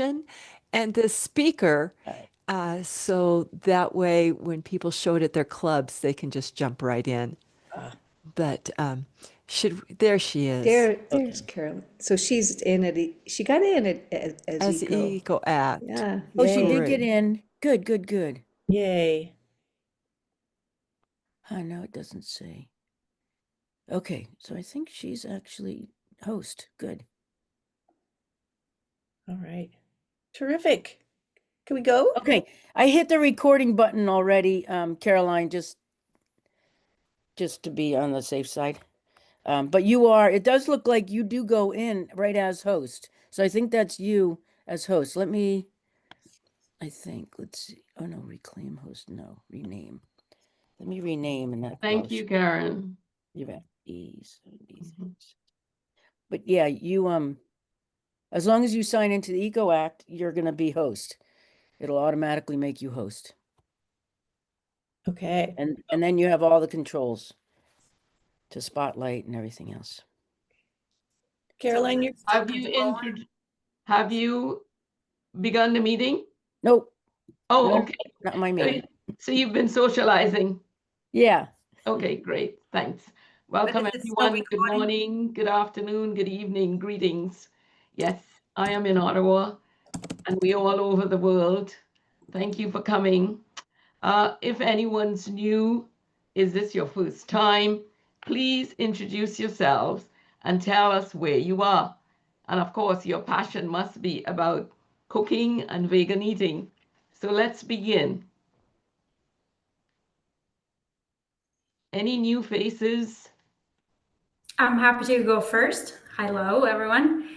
presentation and the speaker. Right. So that way, when people show it at their clubs, they can just jump right in. Ah, But there she is There's Carolyn. So she's in it. She got in it as as eco. Eco Act. Yeah. oh, she did Yay. get Great. in. Good, good, good. Yay. No, it doesn't say. Okay, so I think she's actually host. Good. All right. Terrific. Can we go? Okay, I hit the recording button already, Caroline, just to be on the safe side. But it does look like you do go in right as host. So I think that's you as host. Let's see. Oh no, reclaim host. No, rename. Let me rename and that. Thank you, Karen. You've got ease. But yeah, you, as long as you sign into the Eco Act, you're gonna be host. It'll automatically make you host. Okay. And then you have all the controls to spotlight and everything else. Caroline, you're Have you begun the meeting? Nope, Oh, No. okay. not my meeting. So you've been socializing. Yeah. Okay, great. Thanks. Welcome, is it still everyone. Good recording? morning, good afternoon, good evening, greetings. Yes, I am in Ottawa and we all over the world. Thank you for coming. If anyone's new, is this your first time? Please introduce yourselves and tell us where you are. And of course, your passion must be about cooking and vegan eating. So let's begin. Any new faces? I'm happy to go first. Hello, everyone.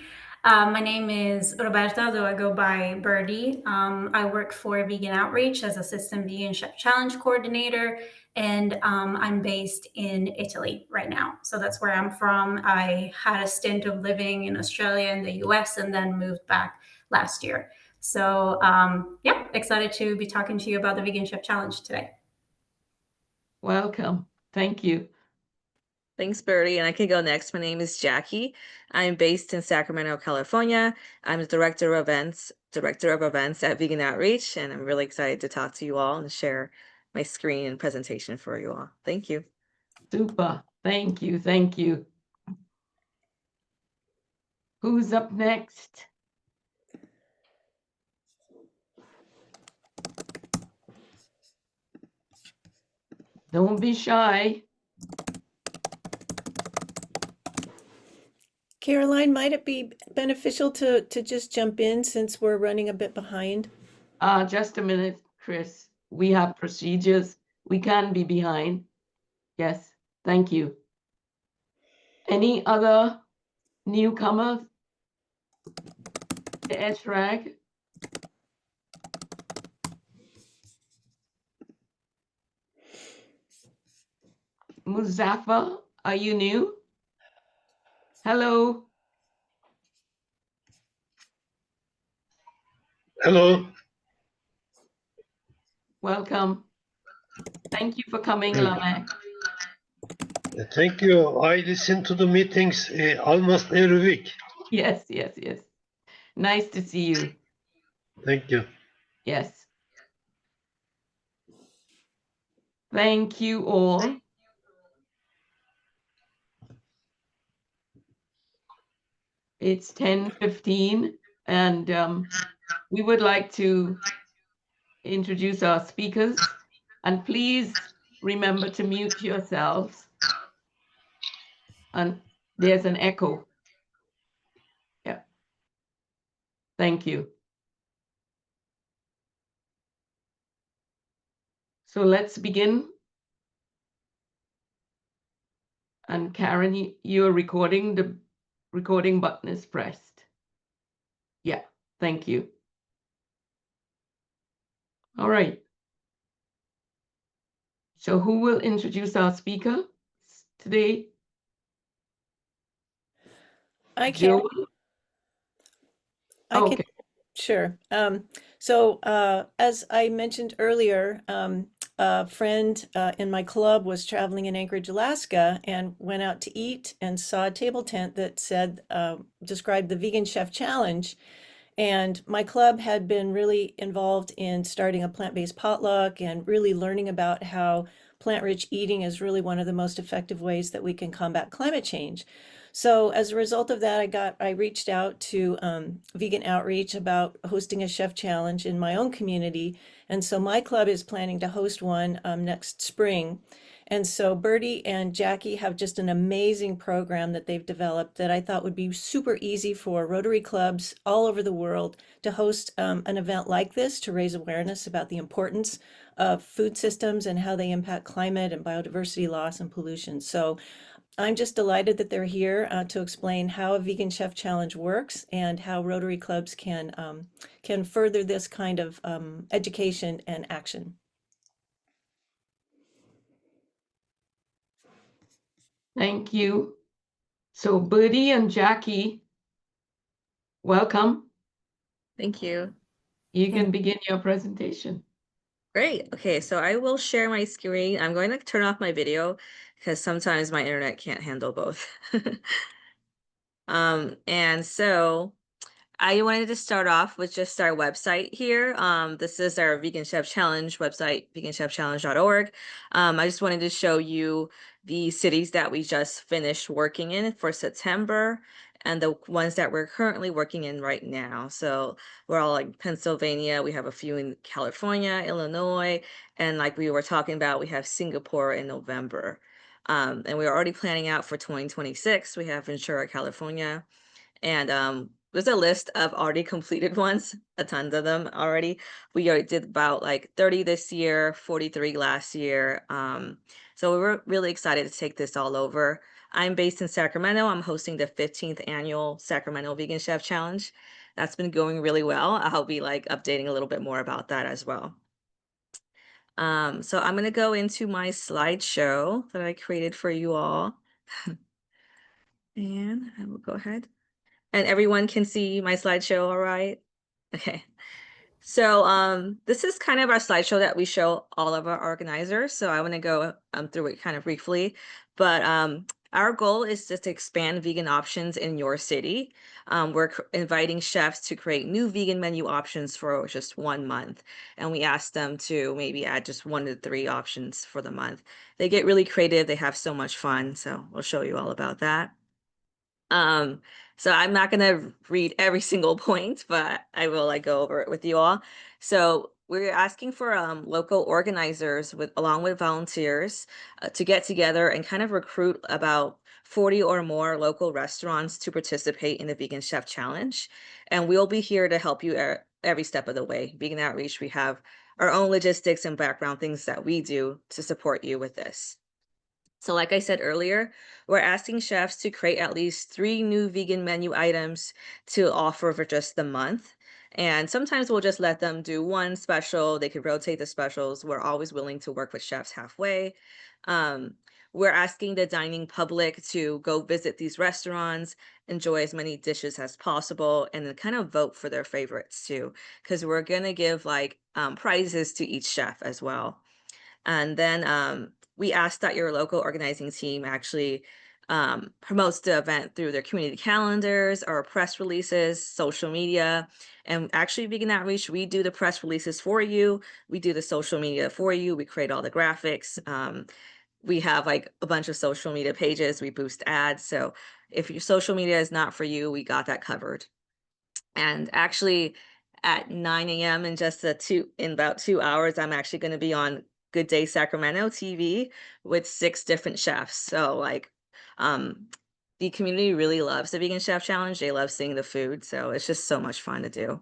My name is Roberta, though I go by Birdie. I work for Vegan Outreach as Assistant Vegan Chef Challenge Coordinator, and I'm based in Italy right now. So that's where I'm from. I had a stint of living in Australia and the US and then moved back last year. So yeah, excited to be talking to you about the Vegan Chef Challenge today. Welcome. Thank you. Thanks, Birdie. And I can go next. My name is Jackie. I'm based in Sacramento, California. I'm the director of events at Vegan Outreach, and I'm really excited to talk to you all and share my screen and presentation for you all. Thank you. Super. Thank you. Thank you. Who's up next? Don't be shy. Caroline, might it be beneficial to just jump in since we're running a bit behind? Just a minute, Chris. We have procedures. We can be behind. Yes, thank you. Any other newcomers? The ESRAG? Muzaffar, are you new? Hello. Hello. Welcome. Thank you for coming, Lamek. Thank you. I listen to the meetings almost every week. Yes, yes, yes. Nice to see you. Thank you. Yes. Thank you all. It's 10:15 and we would like to introduce our speakers, and please remember to mute yourselves. And there's an echo. Yeah. Thank you. So let's begin. And Karen, you're recording. The recording button is pressed. Yeah, thank you. All right. So who will introduce our speaker today? I can. Joe? I can. Okay. Sure. As I mentioned earlier, a friend in my club was traveling in Anchorage, Alaska, and went out to eat and saw a table tent that said, described the Vegan Chef Challenge. And my club had been really involved in starting a plant-based potluck and really learning about how plant-rich eating is really one of the most effective ways that we can combat climate change. So as a result of that, I reached out to Vegan Outreach about hosting a chef challenge in my own community. And so my club is planning to host one next spring. And so Bertie and Jackie have just an amazing program that they've developed that I thought would be super easy for Rotary clubs all over the world to host an event like this to raise awareness about the importance of food systems and how they impact climate and biodiversity loss and pollution. So I'm just delighted that they're here to explain how a Vegan Chef Challenge works and how Rotary clubs can further this kind of education and action. Thank you. So Bertie and Jackie, welcome. Thank you. You can begin your presentation. Great. Okay, so I will share my screen. I'm going to turn off my video because sometimes my internet can't handle both. And so I wanted to start off with just our website here. This is our Vegan Chef Challenge website, veganchefchallenge.org. I just wanted to show you the cities that we just finished working in for September and the ones that we're currently working in right now. So we're all like Pennsylvania, we have a few in California, Illinois, and like we were talking about, we have Singapore in November. And we're already planning out for 2026. We have Ventura, California, and there's a list of already completed ones, a ton of them already. We already did about like 30 this year, 43 last year. So we were really excited to take this all over. I'm based in Sacramento. I'm hosting the 15th annual Sacramento Vegan Chef Challenge. That's been going really well. I'll be like updating a little bit more about that as well. So I'm gonna go into my slideshow that I created for you all. And I will go ahead. And everyone can see my slideshow, all right? Okay. So this is kind of our slideshow that we show all of our organizers. So I want to go through it kind of briefly. But our goal is just to expand vegan options in your city. We're inviting chefs to create new vegan menu options for just 1 month. And we ask them to maybe add just 1 to 3 options for the month. They get really creative. They have so much fun. So we'll show you all about that. So I'm not gonna read every single point, but I will like go over it with you all. So we're asking for local organizers along with volunteers to get together and kind of recruit about 40 or more local restaurants to participate in the Vegan Chef Challenge. And we'll be here to help you every step of the way. Vegan Outreach, we have our own logistics and background things that we do to support you with this. So like I said earlier, we're asking chefs to create at least 3 new vegan menu items to offer for just the month. And sometimes we'll just let them do one special. They could rotate the specials. We're always willing to work with chefs halfway. We're asking the dining public to go visit these restaurants, enjoy as many dishes as possible, and then kind of vote for their favorites too, because we're going to give like prizes to each chef as well. And then we ask that your local organizing team actually promotes the event through their community calendars or press releases, social media. And actually, Vegan Outreach, we do the press releases for you. We do the social media for you. We create all the graphics. We have like a bunch of social media pages. We boost ads. So if your social media is not for you, we got that covered. And actually, at 9 a.m. in about 2 hours, I'm actually going to be on Good Day Sacramento TV with 6 different chefs. So like the community really loves the Vegan Chef Challenge. They love seeing the food. So it's just so much fun to do.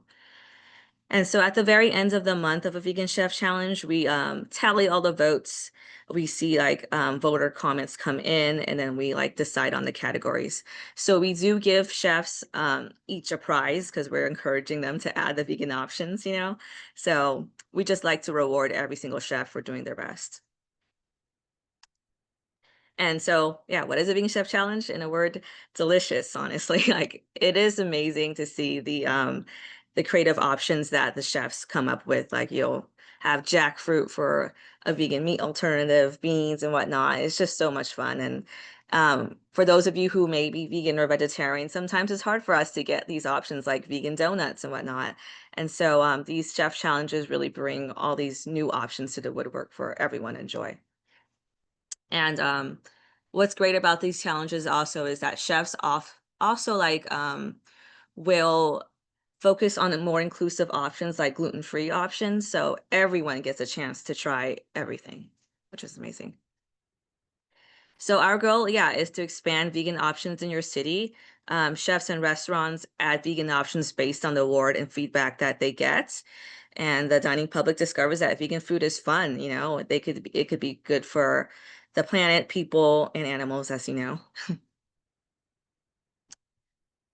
And so at the very end of the month of a Vegan Chef Challenge, we tally all the votes. We see like voter comments come in, and then we like decide on the categories. So we do give chefs each a prize because we're encouraging them to add the vegan options, you know? So we just like to reward every single chef for doing their best. And so, yeah, what is a Vegan Chef Challenge? In a word, delicious, honestly. Like it is amazing to see the creative options that the chefs come up with. Like you'll have jackfruit for a vegan meat alternative, beans and whatnot. It's just so much fun. And For those of you who may be vegan or vegetarian, sometimes it's hard for us to get these options like vegan donuts and whatnot. And so these chef challenges really bring all these new options to the woodwork for everyone to enjoy. And what's great about these challenges also is that chefs also will focus on the more inclusive options like gluten-free options. So everyone gets a chance to try everything, which is amazing. So our goal, is to expand vegan options in your city. Chefs and restaurants add vegan options based on the award and feedback that they get. And the dining public discovers that vegan food is fun. It could be good for the planet, people, and animals, as you know.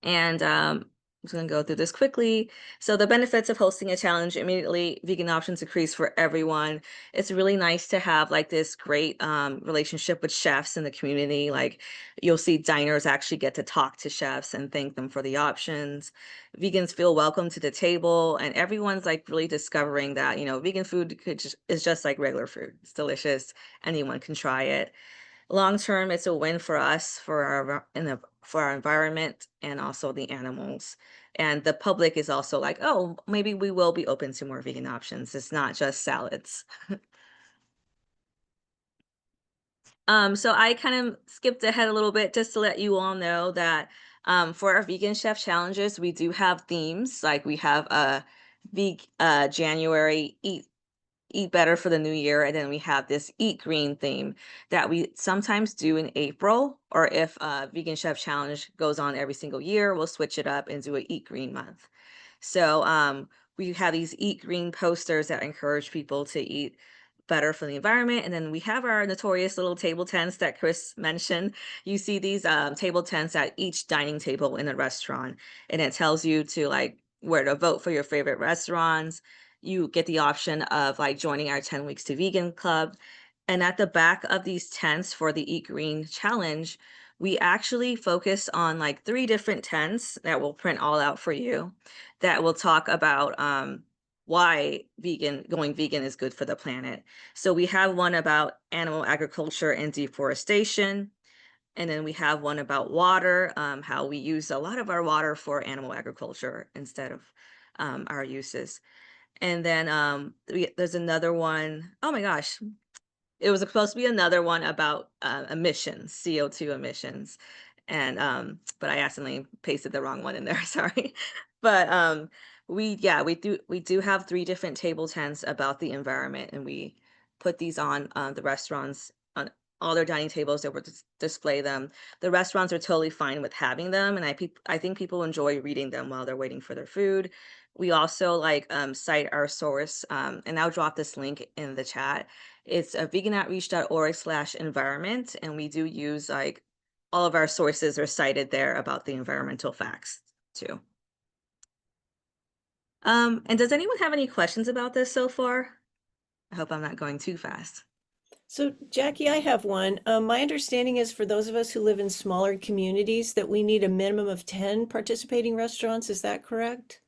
And I'm just going to go through this quickly. So the benefits of hosting a challenge: immediately, vegan options increase for everyone. It's really nice to have like this great relationship with chefs in the community. Like you'll see diners actually get to talk to chefs and thank them for the options. Vegans feel welcome to the table, and everyone's like really discovering that, vegan food is just like regular food. It's delicious. Anyone can try it. Long term, it's a win for us, for our environment, and also the animals. And the public is also like, oh, maybe we will be open to more vegan options. It's not just salads. So I kind of skipped ahead a little bit just to let you all know that for our vegan chef challenges, we do have themes. Like we have a January eat better for the new year, and then we have this eat green theme that we sometimes do in April, or if vegan chef challenge goes on every single year, we'll switch it up and do a eat green month. So we have these eat green posters that encourage people to eat better for the environment. And then we have our notorious little table tents that Chris mentioned. You see these table tents at each dining table in a restaurant, and it tells you to like where to vote for your favorite restaurants. You get the option of like joining our 10 Weeks to Vegan Club. And at the back of these tents for the Eat Green Challenge, we actually focus on like 3 different tents that we'll print all out for you, that will talk about why going vegan is good for the planet. So we have one about animal agriculture and deforestation. And then we have one about water, how we use a lot of our water for animal agriculture instead of our uses. And then there's another one. Oh my gosh, it was supposed to be another one about emissions, CO2 emissions, and but I accidentally pasted the wrong one in there. Sorry, but we do have 3 different table tents about the environment, and we put these on the restaurants on all their dining tables that will display them. The restaurants are totally fine with having them, and I think people enjoy reading them while they're waiting for their food. We also like cite our source, and I'll drop this link in the chat. It's veganoutreach.org/environment, and we do use like all of our sources are cited there about the environmental facts too. And does anyone have any questions about this so far? I hope I'm not going too fast. So, Jackie, I have one. My understanding is for those of us who live in smaller communities that we need a minimum of 10 participating restaurants. Is that correct?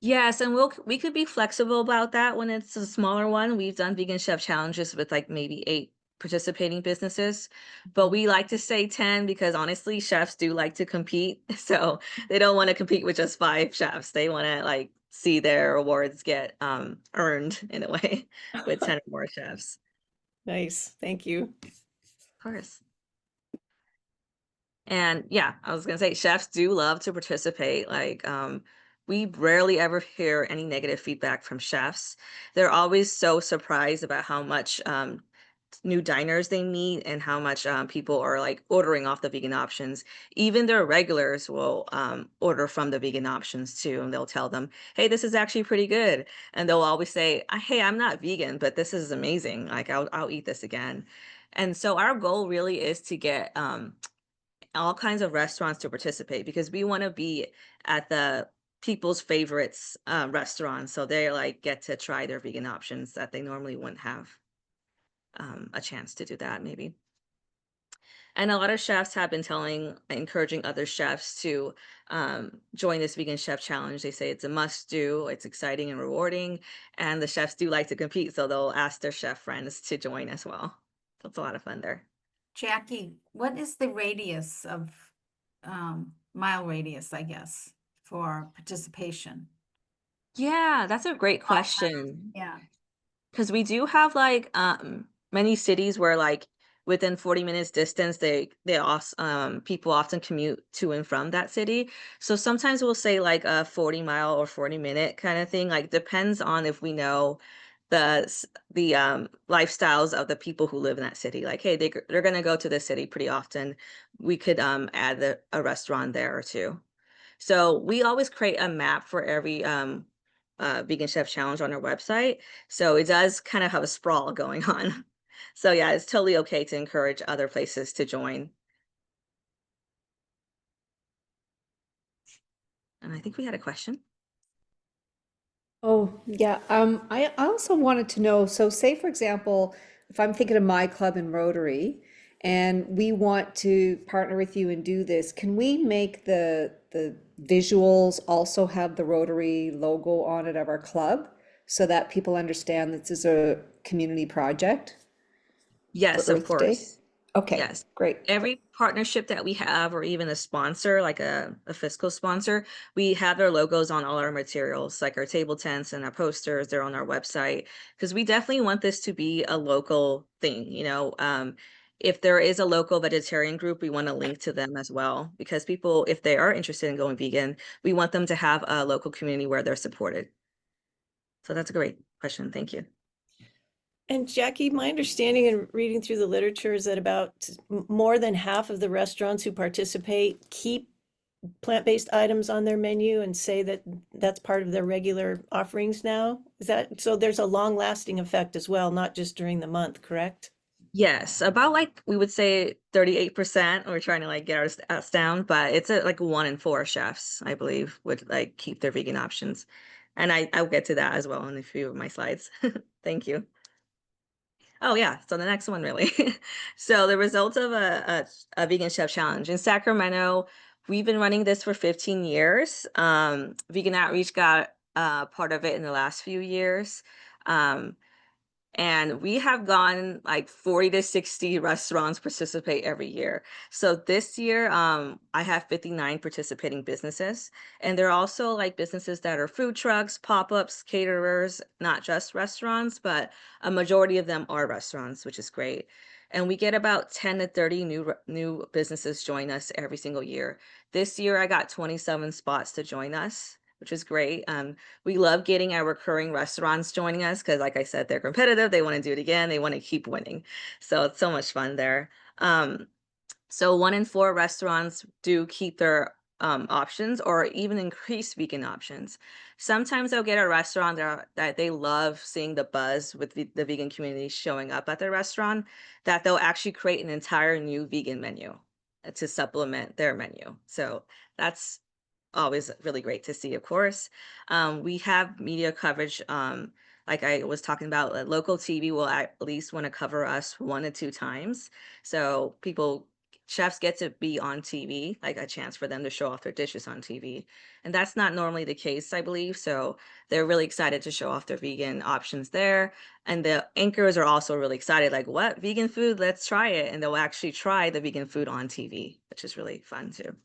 Yes, and we could be flexible about that when it's a smaller one. We've done vegan chef challenges with like maybe 8 participating businesses, but we like to say 10 because honestly, chefs do like to compete. So they don't want to compete with just 5 chefs. They want to like see their awards get earned in a way with 10 or more chefs. Nice. Thank you. Of course. And yeah, I was gonna say chefs do love to participate. Like we rarely ever hear any negative feedback from chefs. They're always so surprised about how much new diners they meet and how much people are like ordering off the vegan options. Even their regulars will order from the vegan options too, and they'll tell them, hey, this is actually pretty good. And they'll always say, hey, I'm not vegan, but this is amazing. Like I'll eat this again. And so our goal really is to get all kinds of restaurants to participate, because we want to be at the people's favorites restaurants, so they like get to try their vegan options that they normally wouldn't have a chance to do that maybe. And a lot of chefs have been encouraging other chefs to join this vegan chef challenge. They say it's a must do, it's exciting and rewarding, and the chefs do like to compete, so they'll ask their chef friends to join as well. So it's a lot of fun there. Jackie, what is the radius of, mile radius, I guess, for participation? Yeah, that's a great Oh, question. yeah. Because we do have like many cities where like within 40 minutes distance they also people often commute to and from that city. So sometimes we'll say like a 40-mile or 40-minute kind of thing. Like depends on if we know the lifestyles of the people who live in that city. Like, hey, they're gonna go to the city pretty often. We could add a restaurant there or two. So we always create a map for every vegan chef challenge on our website. So it does kind of have a sprawl going on. So yeah, it's totally okay to encourage other places to join. And I think we had a question. Oh, yeah. I also wanted to know, so say for example, if I'm thinking of my club in Rotary and we want to partner with you and do this, can we make the visuals also have the Rotary logo on it of our club so that people understand this is a community project for Yes, of Earth Day? course. Okay, Yes. great. Every partnership that we have, or even a sponsor, like a fiscal sponsor, we have their logos on all our materials, like our table tents and our posters, they're on our website. Because we definitely want this to be a local thing, you know. If there is a local vegetarian group, we want to link to them as well. Because people, if they are interested in going vegan, we want them to have a local community where they're supported. So that's a great question. Thank you. And Jackie, my understanding in reading through the literature is that about more than half of the restaurants who participate keep plant-based items on their menu and say that that's part of their regular offerings now. Is that so? There's a long-lasting effect as well, not just during the month, correct? Yes, about like we would say 38%. We're trying to like get us down, but it's like 1 in 4 chefs, I believe, would like keep their vegan options. And I'll get to that as well in a few of my slides. Thank you. Oh yeah, so the next one really. So the result of a vegan chef challenge in Sacramento, we've been running this for 15 years. Vegan Outreach got part of it in the last few years. And we have gone like 40 to 60 restaurants participate every year. So this year, I have 59 participating businesses. And they're also like businesses that are food trucks, pop-ups, caterers, not just restaurants, but a majority of them are restaurants, which is great. And we get about 10 to 30 new businesses join us every single year. This year, I got 27 spots to join us, which is great. We love getting our recurring restaurants joining us because, like I said, they're competitive. They want to do it again. They want to keep winning. So it's so much fun there. So 1 in 4 restaurants do keep their options or even increase vegan options. Sometimes they'll get a restaurant that they love seeing the buzz with the vegan community showing up at their restaurant, that they'll actually create an entire new vegan menu to supplement their menu. So that's always really great to see, of course. We have media coverage, like I was talking about, local TV will at least want to cover us 1 to 2 times. So chefs get to be on TV, like a chance for them to show off their dishes on TV. And that's not normally the case, I believe. So they're really excited to show off their vegan options there. And the anchors are also really excited, like, what, vegan food? Let's try it. And they'll actually try the vegan food on TV, which is really fun too.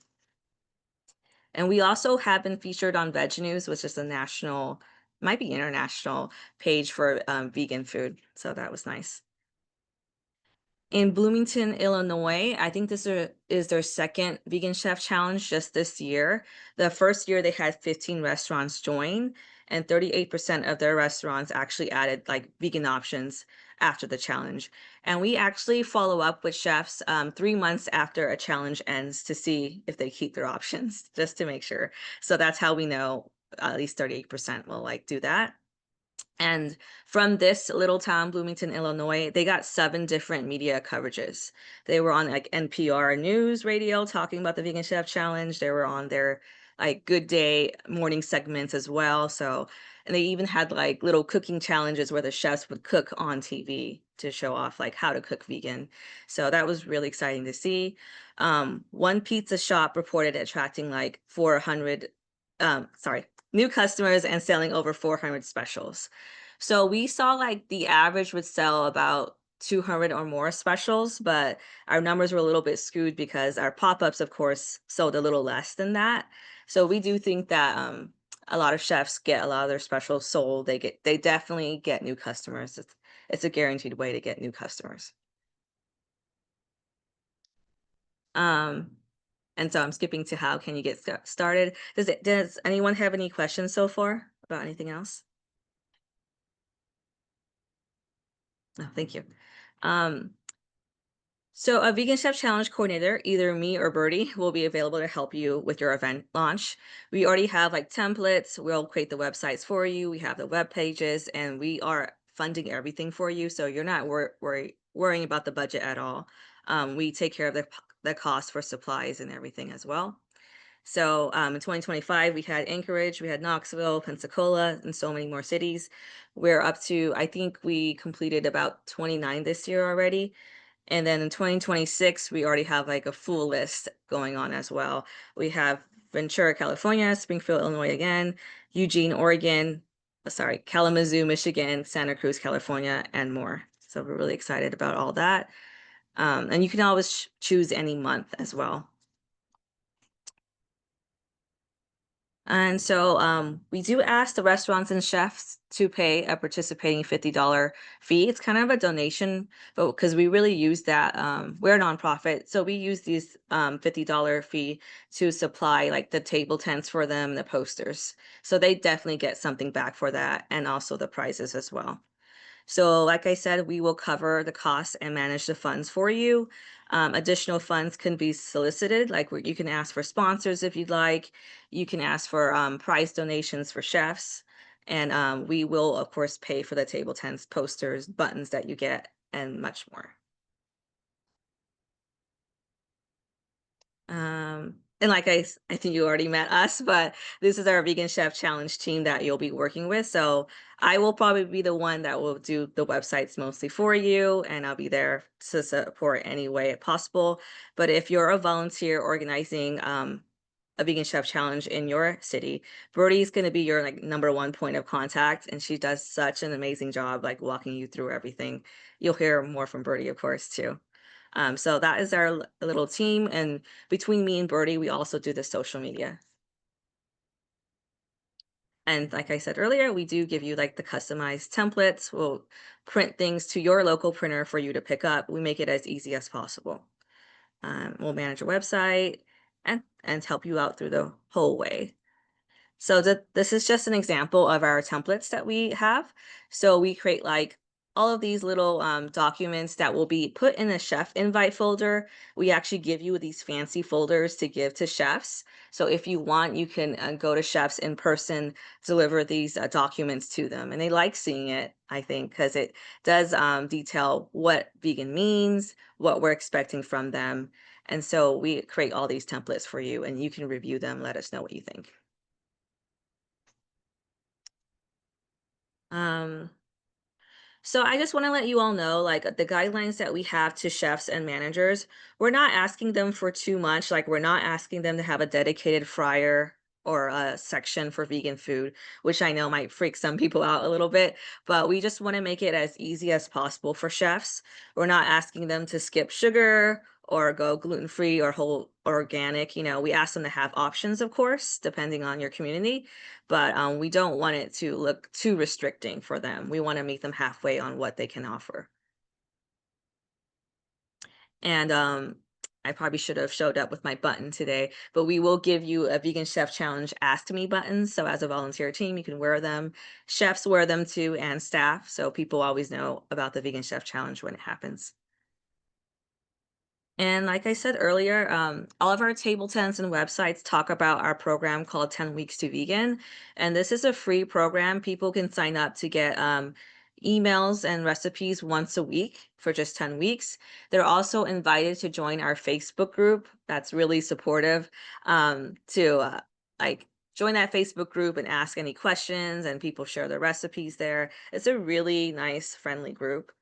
And we also have been featured on Veg News, which is a national, might be international page for vegan food. So that was nice. In Bloomington, Illinois, I think this is their second Vegan Chef Challenge just this year. The first year they had 15 restaurants join, and 38% of their restaurants actually added like vegan options after the challenge. And we actually follow up with chefs 3 months after a challenge ends to see if they keep their options, just to make sure. So that's how we know at least 38% will like do that. And from this little town, Bloomington, Illinois, they got 7 different media coverages. They were on like NPR News Radio talking about the Vegan Chef Challenge. They were on their like Good Day morning segments as well. So, and they even had like little cooking challenges where the chefs would cook on TV to show off like how to cook vegan. So that was really exciting to see. One pizza shop reported attracting like 400, new customers and selling over 400 specials. So we saw like the average would sell about 200 or more specials, but our numbers were a little bit skewed because our pop-ups, of course, sold a little less than that. So we do think that a lot of chefs get a lot of their specials sold. They definitely get new customers. It's a guaranteed way to get new customers. And so I'm skipping to how can you get started. Does anyone have any questions so far about anything else? No, thank you. So a Vegan Chef Challenge coordinator, either me or Birdie, will be available to help you with your event launch. We already have like templates. We'll create the websites for you. We have the web pages, and we are funding everything for you. So you're not worrying about the budget at all. We take care of the cost for supplies and everything as well. So in 2025, we had Anchorage, we had Knoxville, Pensacola, and so many more cities. We're up to, I think we completed about 29 this year already. And then in 2026, we already have like a full list going on as well. We have Ventura, California, Springfield, Illinois again, Eugene, Oregon, Kalamazoo, Michigan, Santa Cruz, California, and more. So we're really excited about all that. And you can always choose any month as well. And so we do ask the restaurants and chefs to pay a participating $50 fee. It's kind of a donation, but because we really use that, we're a nonprofit, so we use these $50 fee to supply like the table tents for them, the posters. So they definitely get something back for that, and also the prizes as well. So like I said, we will cover the costs and manage the funds for you. Additional funds can be solicited, like you can ask for sponsors if you'd like. You can ask for prize donations for chefs. And we will, of course, pay for the table tents, posters, buttons that you get, and much more. And like I think you already met us, but this is our Vegan Chef Challenge team that you'll be working with. So I will probably be the one that will do the websites mostly for you, and I'll be there to support any way possible. But if you're a volunteer organizing a Vegan Chef Challenge in your city, Birdie's going to be your like #1 point of contact, and she does such an amazing job like walking you through everything. You'll hear more from Birdie, of course, too. So that is our little team, and between me and Birdie, we also do the social media. And like I said earlier, we do give you like the customized templates. We'll print things to your local printer for you to pick up. We make it as easy as possible. We'll manage your website and help you out through the whole way. So this is just an example of our templates that we have. So we create like all of these little documents that will be put in a chef invite folder. We actually give you these fancy folders to give to chefs. So if you want, you can go to chefs in person, deliver these documents to them. And they like seeing it, I think, because it does detail what vegan means, what we're expecting from them. And so we create all these templates for you, and you can review them, let us know what you think. So I just want to let you all know, like the guidelines that we have to chefs and managers, we're not asking them for too much. Like we're not asking them to have a dedicated fryer or a section for vegan food, which I know might freak some people out a little bit, but we just want to make it as easy as possible for chefs. We're not asking them to skip sugar or go gluten-free or whole organic. We ask them to have options, of course, depending on your community, but we don't want it to look too restricting for them. We want to meet them halfway on what they can offer. And I probably should have showed up with my button today, but we will give you a Vegan Chef Challenge Ask Me buttons. So as a volunteer team, you can wear them. Chefs wear them too, and staff. So people always know about the Vegan Chef Challenge when it happens. And like I said earlier, all of our table tents and websites talk about our program called 10 Weeks to Vegan. And this is a free program. People can sign up to get emails and recipes once a week for just 10 weeks. They're also invited to join our Facebook group. That's really supportive to like join that Facebook group and ask any questions, and people share their recipes there. It's a really nice, friendly group.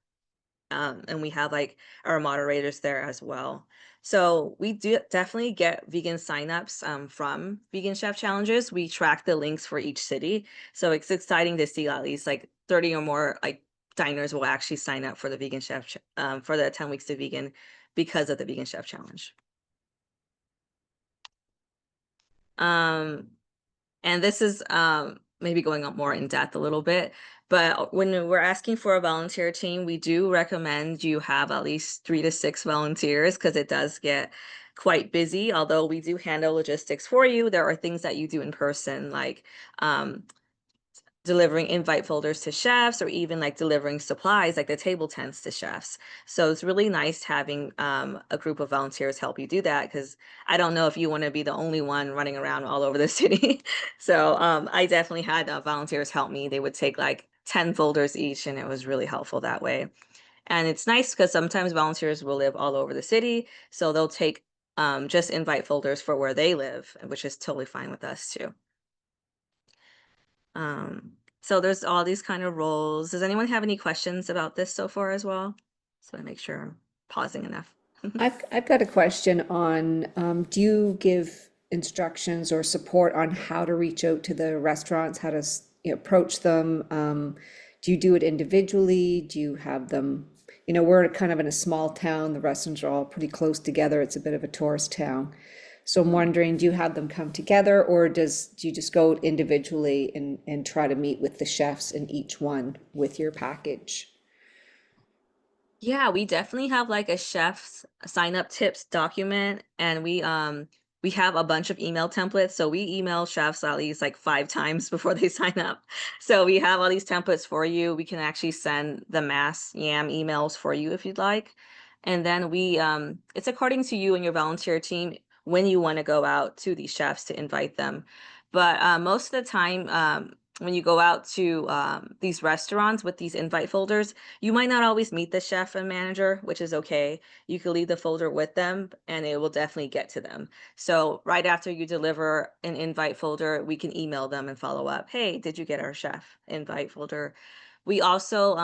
And we have like our moderators there as well. So we do definitely get vegan signups from Vegan Chef Challenges. We track the links for each city. So it's exciting to see at least like 30 or more like diners will actually sign up for the Vegan Chef, for the 10 Weeks to Vegan because of the Vegan Chef Challenge. And this is maybe going up more in depth a little bit, but when we're asking for a volunteer team, we do recommend you have at least 3 to 6 volunteers because it does get quite busy. Although we do handle logistics for you, there are things that you do in person, like delivering invite folders to chefs, or even like delivering supplies like the table tents to chefs. So it's really nice having a group of volunteers help you do that, because I don't know if you want to be the only one running around all over the city. So I definitely had volunteers help me. They would take like 10 folders each, and it was really helpful that way. And it's nice because sometimes volunteers will live all over the city, so they'll take just invite folders for where they live, which is totally fine with us too. So there's all these kind of roles. Does anyone have any questions about this so far as well? So I make sure I'm pausing enough. I've got a question on, do you give instructions or support on how to reach out to the restaurants, how to approach them? Do you do it individually? Do you have them, we're kind of in a small town, the restaurants are all pretty close together, it's a bit of a tourist town. So I'm wondering, do you have them come together, or do you just go individually and try to meet with the chefs in each one with your package? Yeah, we definitely have like a chef's sign up tips document, and we have a bunch of email templates. So we email chefs at least like 5 times before they sign up. So we have all these templates for you. We can actually send the mass YAM emails for you if you'd like. And then we it's according to you and your volunteer team when you want to go out to these chefs to invite them. But most of the time, when you go out to these restaurants with these invite folders, you might not always meet the chef and manager, which is okay. You can leave the folder with them and it will definitely get to them. So right after you deliver an invite folder, we can email them and follow up. Hey, did you get our chef invite folder? We also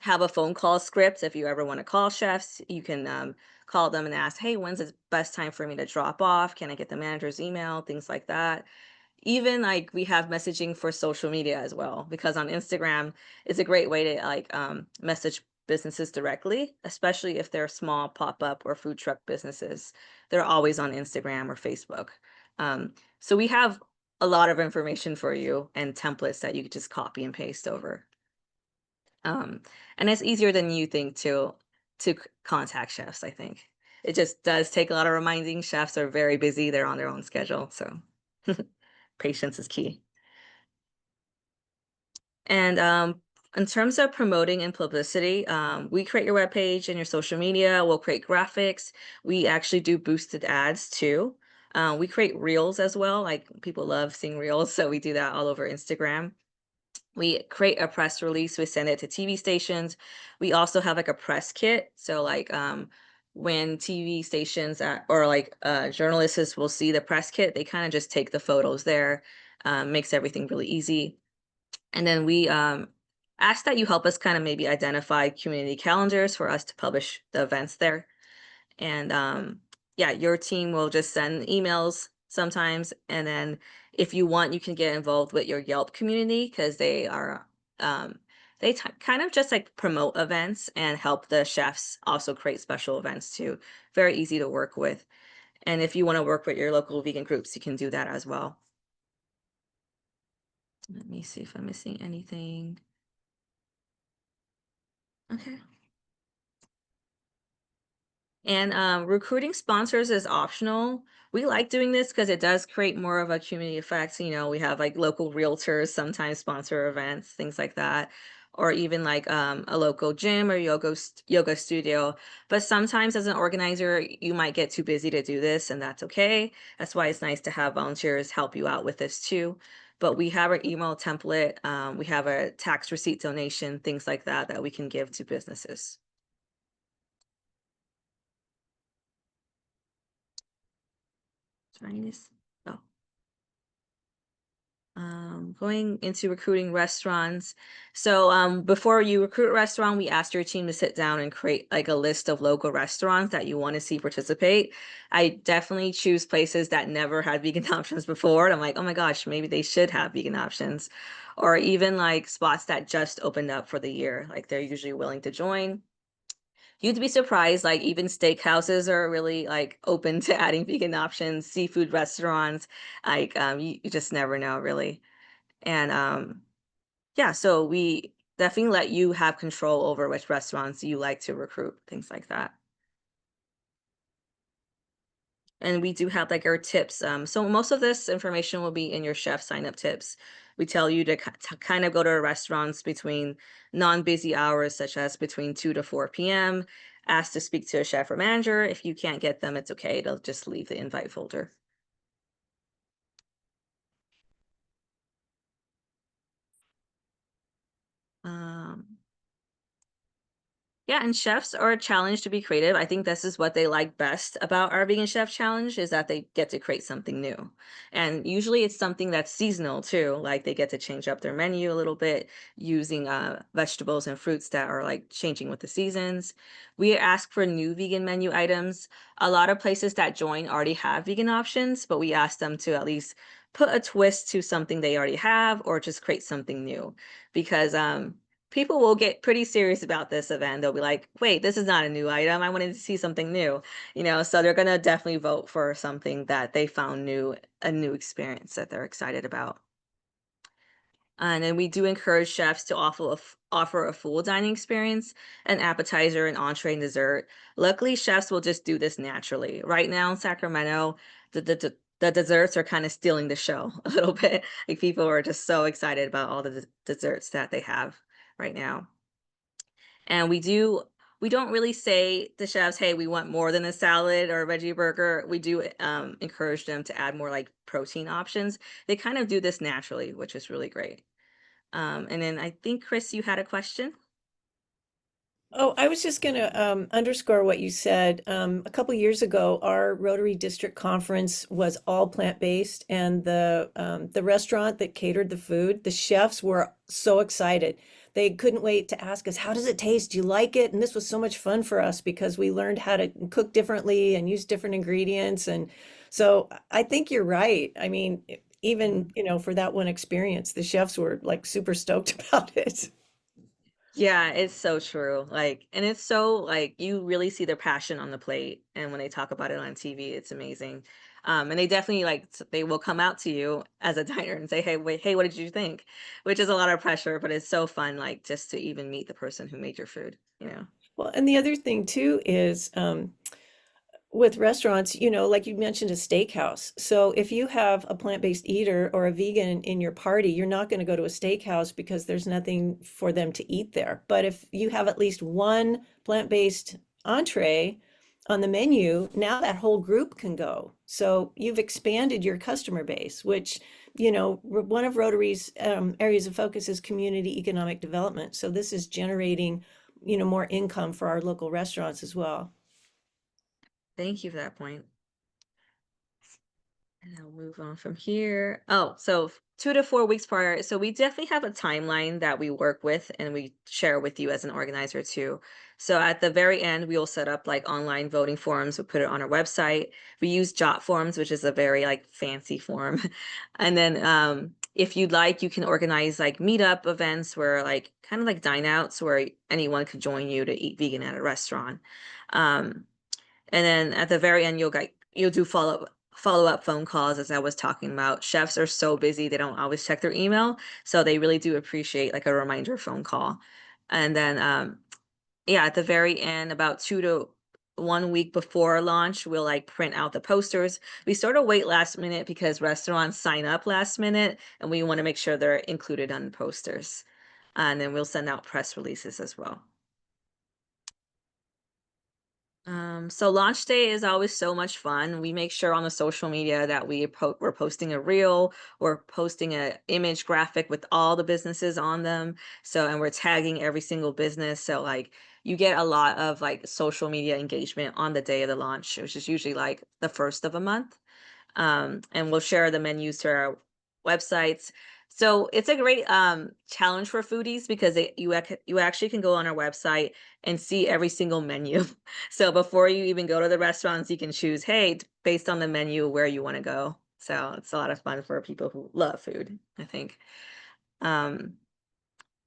have a phone call script. If you ever want to call chefs, you can call them and ask, hey, when's the best time for me to drop off? Can I get the manager's email? Things like that. Even like we have messaging for social media as well, because on Instagram is a great way to like message businesses directly, especially if they're small pop-up or food truck businesses. They're always on Instagram or Facebook. So we have a lot of information for you and templates that you could just copy and paste over. And it's easier than you think to contact chefs, I think. It just does take a lot of reminding. Chefs are very busy. They're on their own schedule. So patience is key. And in terms of promoting and publicity, we create your webpage and your social media. We'll create graphics. We actually do boosted ads too. We create reels as well. Like people love seeing reels, so we do that all over Instagram. We create a press release. We send it to TV stations. We also have like a press kit. So like when TV stations or like journalists will see the press kit, they kind of just take the photos there. Makes everything really easy. And then we ask that you help us kind of maybe identify community calendars for us to publish the events there. And yeah, your team will just send emails sometimes. And then if you want, you can get involved with your Yelp community, because they are kind of just like promote events and help the chefs also create special events too. Very easy to work with. And if you want to work with your local vegan groups, you can do that as well. Let me see if I'm missing anything. Okay. And recruiting sponsors is optional. We like doing this because it does create more of a community effect. We have like local realtors sometimes sponsor events, things like that, or even like a local gym or yoga studio. But sometimes as an organizer, you might get too busy to do this, and that's okay. That's why it's nice to have volunteers help you out with this too. But we have our email template. We have a tax receipt donation, things like that we can give to businesses. Going into recruiting restaurants. So before you recruit a restaurant, we asked your team to sit down and create like a list of local restaurants that you want to see participate. I definitely choose places that never had vegan options before. And I'm like, oh my gosh, maybe they should have vegan options. or even like spots that just opened up for the year. Like they're usually willing to join. You'd be surprised, like even steakhouses are really like open to adding vegan options, seafood restaurants, like you just never know really. And yeah, so we definitely let you have control over which restaurants you like to recruit, things like that. And we do have like our tips. So most of this information will be in your chef sign up tips. We tell you to kind of go to restaurants between non-busy hours, such as between 2 to 4 p.m. Ask to speak to a chef or manager. If you can't get them, it's okay. They'll just leave the invite folder. Um, Yeah, and chefs are challenged to be creative. I think this is what they like best about our Vegan Chef Challenge is that they get to create something new. And usually it's something that's seasonal too. Like they get to change up their menu a little bit using vegetables and fruits that are like changing with the seasons. We ask for new vegan menu items. A lot of places that join already have vegan options, but we ask them to at least put a twist to something they already have or just create something new because people will get pretty serious about this event. They'll be like, wait, this is not a new item. I wanted to see something new, so they're going to definitely vote for something that they found new, a new experience that they're excited about. And then we do encourage chefs to offer a full dining experience, an appetizer, an entree, and dessert. Luckily, chefs will just do this naturally. Right now in Sacramento, the desserts are kind of stealing the show a little bit. Like people are just so excited about all the desserts that they have right now. And we don't really say to chefs, hey, we want more than a salad or a veggie burger. We do encourage them to add more like protein options. They kind of do this naturally, which is really great. And then I think, Chris, you had a question? Oh, I was just going to underscore what you said. A couple years ago, our Rotary District Conference was all plant-based, and the restaurant that catered the food, the chefs were so excited. They couldn't wait to ask us, "How does it taste? Do you like it?" And this was so much fun for us because we learned how to cook differently and use different ingredients. And so I think you're right. I mean, even, for that one experience, the chefs were like super stoked about it. Yeah, it's so true. Like, and it's so like you really see their passion on the plate, and when they talk about it on TV, it's amazing. And they definitely they will come out to you as a diner and say, "Hey, wait, hey, what did you think?" Which is a lot of pressure, but it's so fun, like just to even meet the person who made your food. Well, and the other thing too is with restaurants, like you mentioned, a steakhouse. So if you have a plant-based eater or a vegan in your party, you're not going to go to a steakhouse because there's nothing for them to eat there. But if you have at least one plant-based entree on the menu, now that whole group can go. So you've expanded your customer base, which, one of Rotary's areas of focus is community economic development. So this is generating, more income for our local restaurants as well. Thank you for that point. And I'll move on from here. Oh, so 2 to 4 weeks prior. So we definitely have a timeline that we work with and we share with you as an organizer too. So at the very end, we will set up like online voting forms. We put it on our website. We use Jot forms, which is a very like fancy form. And then if you'd like, you can organize like meetup events where like kind of like dine outs where anyone could join you to eat vegan at a restaurant. And then at the very end, you'll do follow-up phone calls, as I was talking about. Chefs are so busy, they don't always check their email, so they really do appreciate like a reminder phone call. And then yeah, at the very end, about 2 to 1 week before launch, we'll like print out the posters. We sort of wait last minute because restaurants sign up last minute, and we want to make sure they're included on the posters. And then we'll send out press releases as well. So launch day is always so much fun. We make sure on the social media that we're posting a reel or posting an image graphic with all the businesses on them. And we're tagging every single business. So like you get a lot of like social media engagement on the day of the launch, which is usually like the first of a month. And we'll share the menus to our websites. So it's a great challenge for foodies because you actually can go on our website and see every single menu. So before you even go to the restaurants, you can choose, hey, based on the menu, where you want to go. So it's a lot of fun for people who love food, I think. Yeah,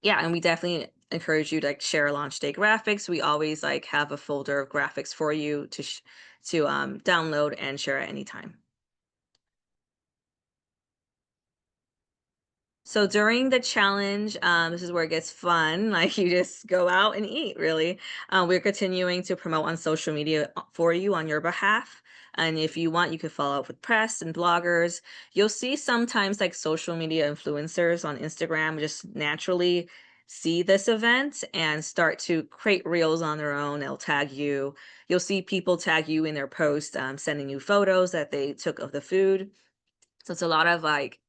and we definitely encourage you to like share launch day graphics. We always like have a folder of graphics for you to download and share at any time. So during the challenge, this is where it gets fun. Like you just go out and eat, really. We're continuing to promote on social media for you on your behalf. And if you want, you could follow up with press and bloggers. You'll see sometimes like social media influencers on Instagram just naturally see this event and start to create reels on their own. They'll tag you. You'll see people tag you in their post, sending you photos that they took of the food. So it's a lot of like,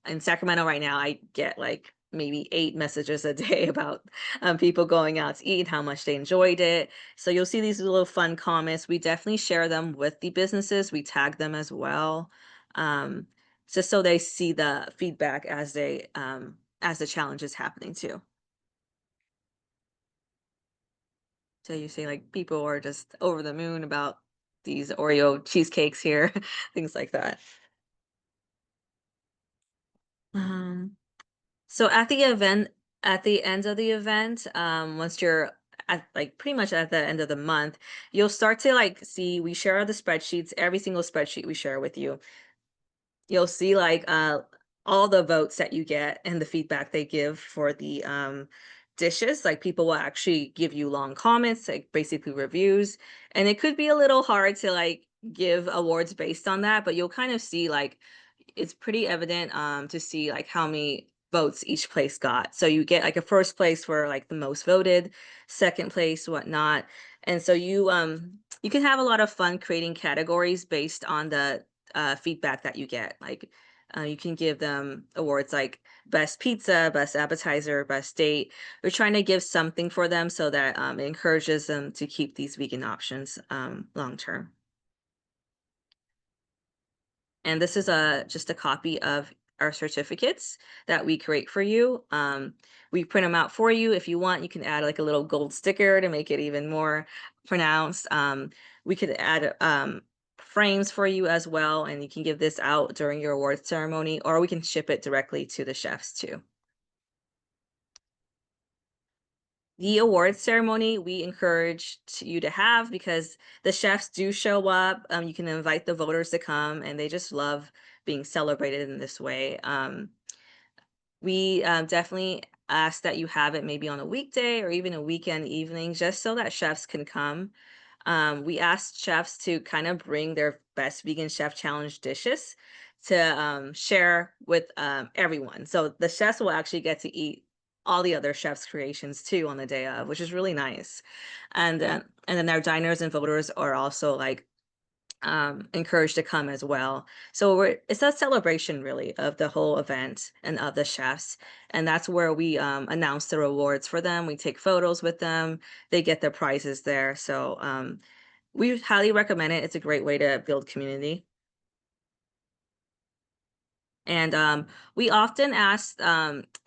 in Sacramento right now, I get like maybe 8 messages a day about people going out to eat, how much they enjoyed it. So you'll see these little fun comments. We definitely share them with the businesses. We tag them as well, just so they see the feedback as they as the challenge is happening too. So you see, like people are just over the moon about these Oreo cheesecakes here, things like that. So at the event, at the end of the event, once you're at like pretty much at the end of the month, you'll start to like see, we share the spreadsheets, every single spreadsheet we share with you. You'll see like all the votes that you get and the feedback they give for the dishes. Like people will actually give you long comments, like basically reviews. And it could be a little hard to like give awards based on that, but you'll kind of see like it's pretty evident to see like how many votes each place got. So you get like a first place for like the most voted, second place, whatnot. And so you can have a lot of fun creating categories based on the feedback that you get. Like you can give them awards like best pizza, best appetizer, best date. We're trying to give something for them so that it encourages them to keep these vegan options long term. And this is just a copy of our certificates that we create for you. We print them out for you. If you want, you can add like a little gold sticker to make it even more pronounced. We could add frames for you as well, and you can give this out during your awards ceremony, or we can ship it directly to the chefs too. The awards ceremony we encourage you to have because the chefs do show up. You can invite the voters to come, and they just love being celebrated in this way. We definitely ask that you have it maybe on a weekday or even a weekend evening, just so that chefs can come. We asked chefs to kind of bring their best vegan chef challenge dishes to share with everyone. So the chefs will actually get to eat all the other chefs' creations too on the day of, which is really nice. And then our diners and voters are also like encouraged to come as well. So it's a celebration really of the whole event and of the chefs. And that's where we announce the rewards for them. We take photos with them. They get their prizes there. So we highly recommend it. It's a great way to build community. And we often ask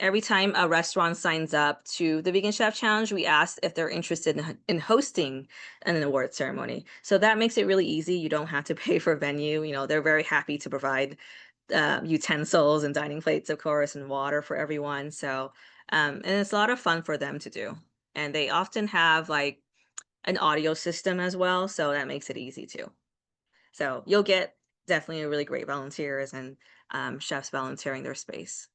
every time a restaurant signs up to the Vegan Chef Challenge, we ask if they're interested in hosting an award ceremony. So that makes it really easy. You don't have to pay for a venue. You know, they're very happy to provide utensils and dining plates, of course, and water for everyone. So, and it's a lot of fun for them to do. And they often have like an audio system as well. So that makes it easy too. So you'll get definitely really great volunteers and chefs volunteering their space.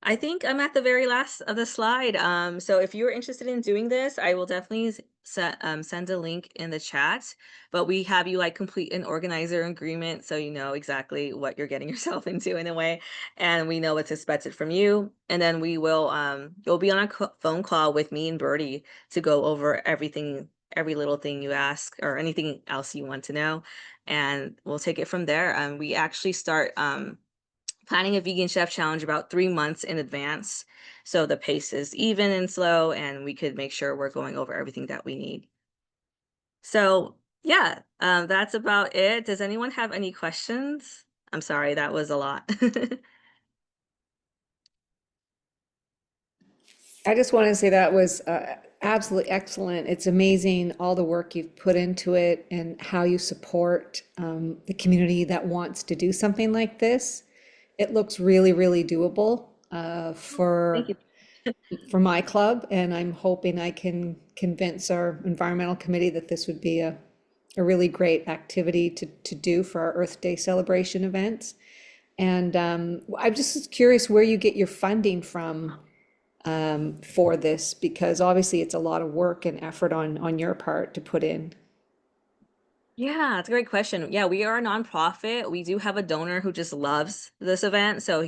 I think I'm at the very last of the slide. So if you're interested in doing this, I will definitely send a link in the chat, but we have you like complete an organizer agreement so you know exactly what you're getting yourself into in a way, and we know what's expected from you. And then we will, you'll be on a phone call with me and Birdie to go over everything, every little thing you ask or anything else you want to know. And we'll take it from there. We actually start planning a Vegan Chef Challenge about 3 months in advance. So the pace is even and slow, and we could make sure we're going over everything that we need. So yeah, that's about it. Does anyone have any questions? I'm sorry, that was a lot. I just want to say that was absolutely excellent. It's amazing all the work you've put into it and how you support the community that wants to do something like this. it looks really, really doable Thank for you. my club, and I'm hoping I can convince our environmental committee that this would be a really great activity to do for our Earth Day celebration events. And I'm just curious where you get your funding from for this, because obviously it's a lot of work and effort on your part to put in. Yeah, it's a great question. Yeah, we are a nonprofit. We do have a donor who just loves this event, so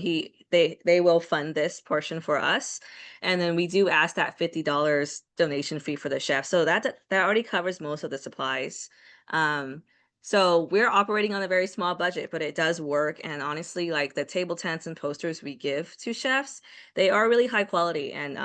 they will fund this portion for us. And then we do ask that $50 donation fee for the chef. So that already covers most of the supplies. So we're operating on a very small budget, but it does work. And honestly, like the table tents and posters we give to chefs, they are really high quality. And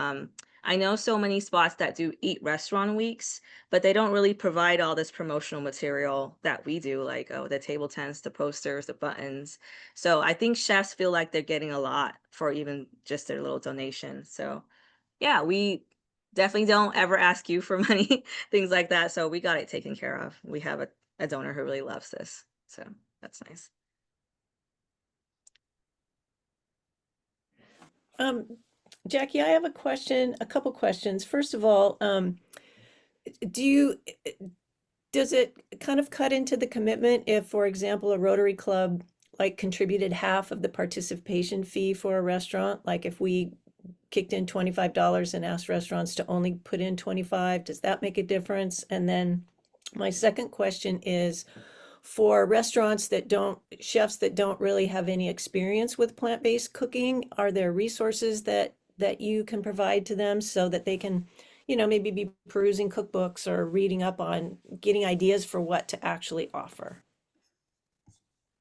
I know so many spots that do eat restaurant weeks, but they don't really provide all this promotional material that we do, like the table tents, the posters, the buttons. So I think chefs feel like they're getting a lot for even just their little donation. So yeah, we definitely don't ever ask you for money, things like that. So we got it taken care of. We have a donor who really loves this. So that's nice. Jackie, I have a couple questions. First of all, does it kind of cut into the commitment if, for example, a Rotary Club like contributed half of the participation fee for a restaurant? Like if we kicked in $25 and asked restaurants to only put in 25, does that make a difference? And then my second question is, for restaurants chefs that don't really have any experience with plant-based cooking, are there resources that you can provide to them so that they can, maybe be perusing cookbooks or reading up on getting ideas for what to actually offer?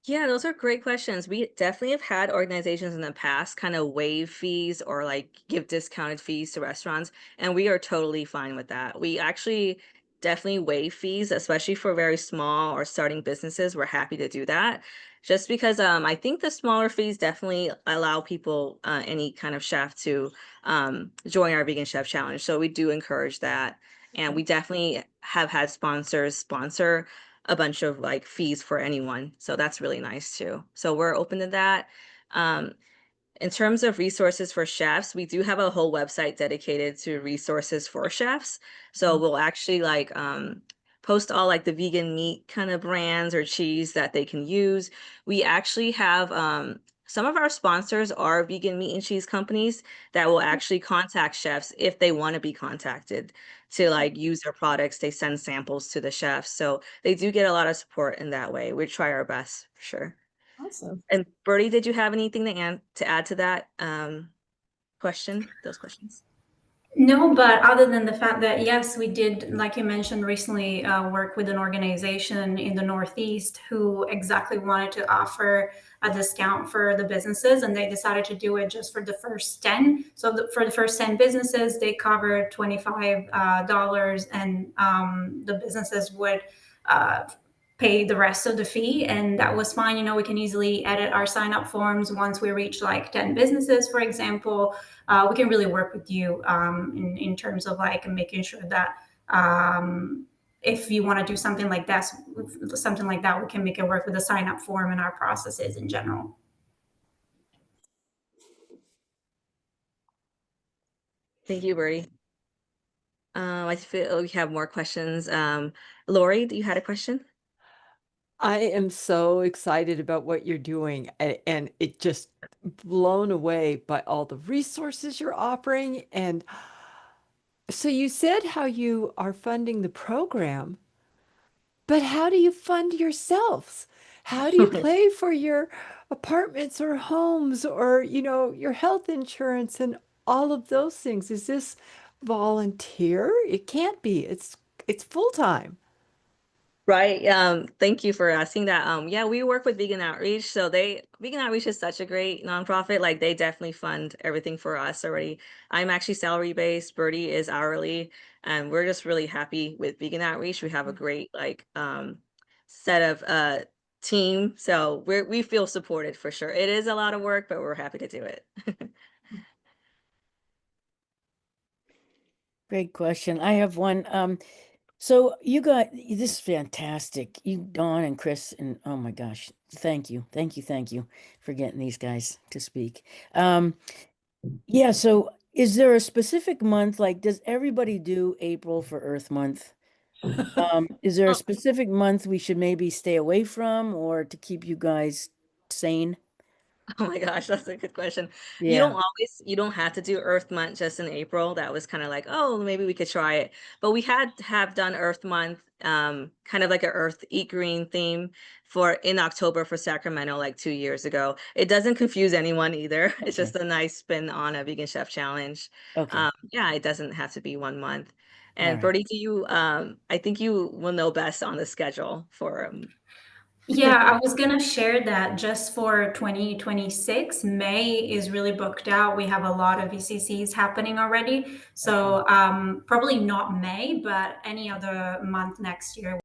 Yeah, those are great questions. We definitely have had organizations in the past kind of waive fees or like give discounted fees to restaurants, and we are totally fine with that. We actually definitely waive fees, especially for very small or starting businesses. We're happy to do that. Just because I think the smaller fees definitely allow people, any kind of chef to join our Vegan Chef Challenge. So we do encourage that. And we definitely have had sponsors sponsor a bunch of like fees for anyone. So that's really nice too. So we're open to that. Um, in terms of resources for chefs, we do have a whole website dedicated to resources for chefs. So we'll actually like post all like the vegan meat kind of brands or cheese that they can use. We actually have some of our sponsors are vegan meat and cheese companies that will actually contact chefs if they want to be contacted to like use their products. They send samples to the chefs. So they do get a lot of support in that way. We try our best for sure. Awesome. And Bertie, did you have anything to add to that those questions? No, but other than the fact that, yes, we did, like you mentioned recently, work with an organization in the Northeast who exactly wanted to offer a discount for the businesses, and they decided to do it just for the first 10. So for the first 10 businesses, they covered $25, and the businesses would pay the rest of the fee, and that was fine. We can easily edit our sign up forms once we reach like 10 businesses, for example. We can really work with you in terms of like making sure that if you want to do something like that, we can make it work with the sign up form and our processes in general. Thank you, Bertie. I feel we have more questions. Lori, you had a question? I am so excited about what you're doing, and it just blown away by all the resources you're offering. And so you said how you are funding the program, but how do you fund yourselves? How do you pay for your apartments or homes or, your health insurance and all of those things? Is this volunteer? It can't be. It's full time. Right. Thank you for asking that. Yeah, we work with Vegan Outreach. So Vegan Outreach is such a great nonprofit. Like they definitely fund everything for us already. I'm actually salary based. Bertie is hourly, and we're just really happy with Vegan Outreach. We have a great like set of team. So we feel supported for sure. It is a lot of work, but we're happy to do it. Great question. I have one. So you got this is fantastic. You, Dawn and Chris, and oh my gosh, thank you, thank you, thank you for getting these guys to speak. Yeah, so is there a specific month, like does everybody do April for Earth Month? Is there a specific month we should maybe stay away from or to keep you guys sane? Oh my gosh, that's a good question. Yeah. You don't have to do Earth Month just in April. That was kind of like, oh, maybe we could try it. But we have done Earth Month, kind of like an Earth Eat Green theme for in October for Sacramento like 2 years ago. It doesn't confuse anyone either. It's Okay. just a nice spin on a Vegan Chef Challenge. Okay. Yeah, it doesn't have to be 1 month. And right. Bertie, I think you will know best on the schedule for Yeah, I was gonna share that just for 2026, May is really booked out. We have a lot of VCCs happening already. So probably not May, but any other month next year